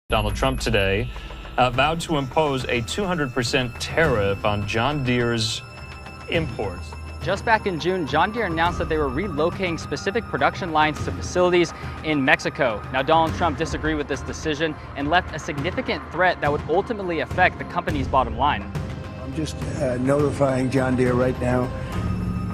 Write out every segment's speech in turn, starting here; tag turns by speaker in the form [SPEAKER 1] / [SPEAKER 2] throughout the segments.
[SPEAKER 1] Donald Trump today vowed to impose a 200% tariff on John Deere's imports.
[SPEAKER 2] Just back in June, John Deere announced that they were relocating specific production lines to facilities in Mexico. Now, Donald Trump disagreed with this decision and left a significant threat that would ultimately affect the company's bottom line.
[SPEAKER 3] I'm just notifying John Deere right now.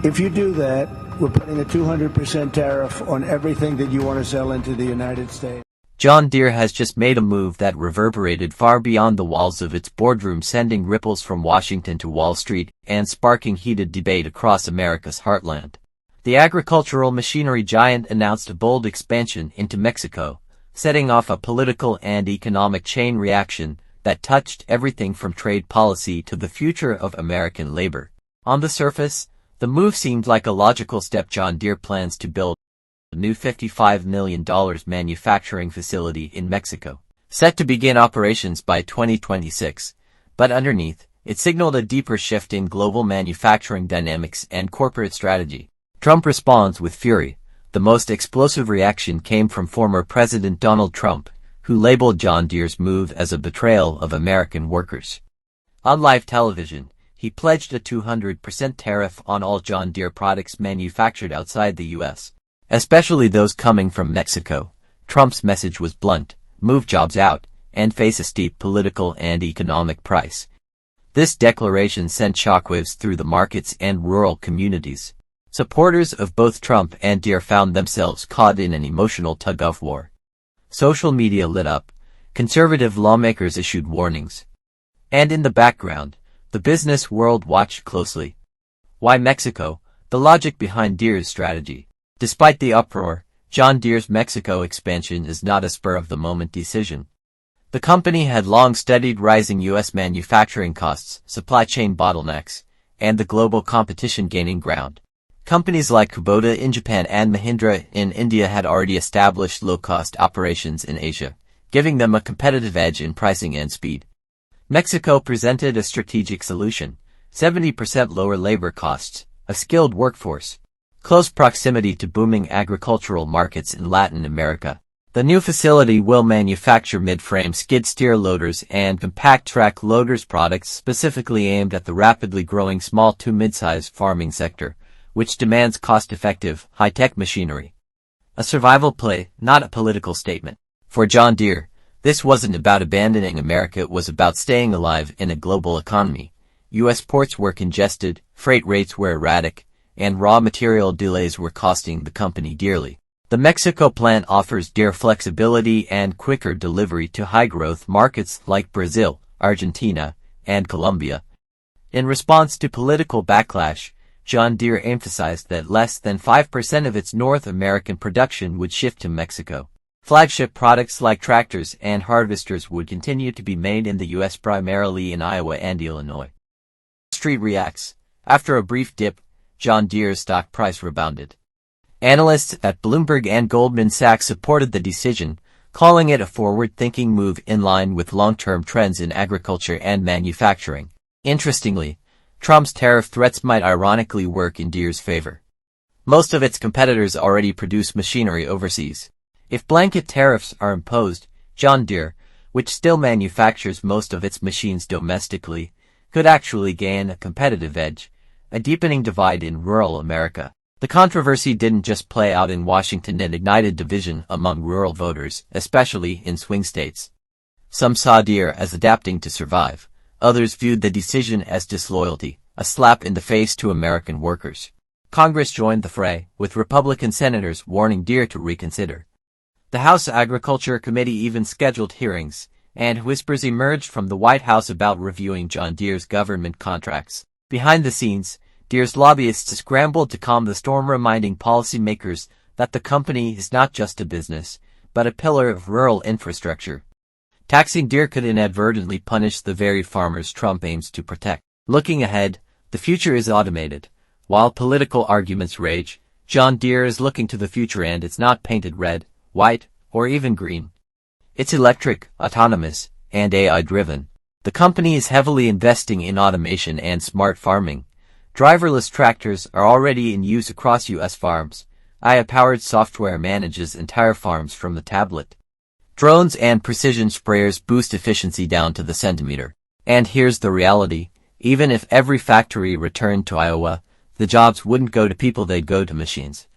[SPEAKER 3] If you do that, we're putting a 200% tariff on everything that you want to sell into the United States.
[SPEAKER 4] John Deere has just made a move that reverberated far beyond the walls of its boardroom, sending ripples from Washington to Wall Street and sparking heated debate across America's heartland. The agricultural machinery giant announced a bold expansion into Mexico, setting off a political and economic chain reaction that touched everything from trade policy to the future of American labor. On the surface, the move seemed like a logical step. John Deere plans to build a new $55 million manufacturing facility in Mexico, set to begin operations by 2026. But underneath, it signaled a deeper shift in global manufacturing dynamics and corporate strategy. Trump responds with fury. The most explosive reaction came from former President Donald Trump, who labeled John Deere's move as a betrayal of American workers. On live television, he pledged a 200% tariff on all John Deere products manufactured outside the U.S., especially those coming from Mexico. Trump's message was blunt: move jobs out and face a steep political and economic price. This declaration sent shockwaves through the markets and rural communities. Supporters of both Trump and Deere found themselves caught in an emotional tug-of-war. Social media lit up, conservative lawmakers issued warnings, and in the background, the business world watched closely. Why Mexico? The logic behind Deere's strategy. Despite the uproar, John Deere's Mexico expansion is not a spur-of-the-moment decision. The company had long studied rising U.S. manufacturing costs, supply chain bottlenecks, and the global competition gaining ground. Companies like Kubota in Japan and Mahindra in India had already established low-cost operations in Asia, giving them a competitive edge in pricing and speed. Mexico presented a strategic solution: 70% lower labor costs, a skilled workforce, close proximity to booming agricultural markets in Latin America. The new facility will manufacture mid-frame skid steer loaders and compact track loaders, products specifically aimed at the rapidly growing small to mid-size farming sector, which demands cost-effective, high-tech machinery. A survival play, not a political statement. For John Deere, this wasn't about abandoning America, it was about staying alive in a global economy. U.S. ports were congested, freight rates were erratic, and raw material delays were costing the company dearly. The Mexico plant offers Deere flexibility and quicker delivery to high-growth markets like Brazil, Argentina, and Colombia. In response to political backlash, John Deere emphasized that less than 5% of its North American production would shift to Mexico. Flagship products like tractors and harvesters would continue to be made in the U.S., primarily in Iowa and Illinois. Street reacts. After a brief dip, John Deere's stock price rebounded. Analysts at Bloomberg and Goldman Sachs supported the decision, calling it a forward-thinking move in line with long-term trends in agriculture and manufacturing. Interestingly, Trump's tariff threats might ironically work in Deere's favor. Most of its competitors already produce machinery overseas. If blanket tariffs are imposed, John Deere, which still manufactures most of its machines domestically, could actually gain a competitive edge, a deepening divide in rural America. The controversy didn't just play out in Washington, it ignited division among rural voters, especially in swing states. Some saw Deere as adapting to survive. Others viewed the decision as disloyalty, a slap in the face to American workers. Congress joined the fray, with Republican senators warning Deere to reconsider. The House Agriculture Committee even scheduled hearings, and whispers emerged from the White House about reviewing John Deere's government contracts. Behind the scenes, Deere's lobbyists scrambled to calm the storm, reminding policymakers that the company is not just a business, but a pillar of rural infrastructure. Taxing Deere could inadvertently punish the very farmers Trump aims to protect. Looking ahead, the future is automated. While political arguments rage, John Deere is looking to the future, and it's not painted red, white, or even green. It's electric, autonomous, and AI-driven. The company is heavily investing in automation and smart farming. Driverless tractors are already in use across U.S. farms. AI-powered software manages entire farms from the tablet. Drones and precision sprayers boost efficiency down to the centimeter. And here's the reality. Even if every factory returned to Iowa, the jobs wouldn't go to people, they'd go to machines.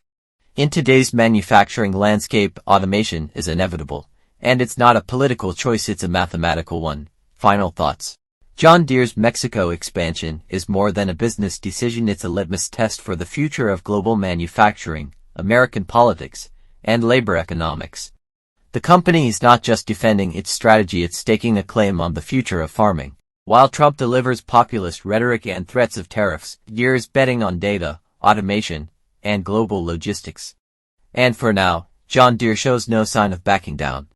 [SPEAKER 4] In today's manufacturing landscape, automation is inevitable. And it's not a political choice, it's a mathematical one. Final thoughts. John Deere's Mexico expansion is more than a business decision, it's a litmus test for the future of global manufacturing, American politics, and labor economics. The company is not just defending its strategy, it's staking a claim on the future of farming. While Trump delivers populist rhetoric and threats of tariffs, Deere is betting on data, automation, and global logistics. And for now, John Deere shows no sign of backing down.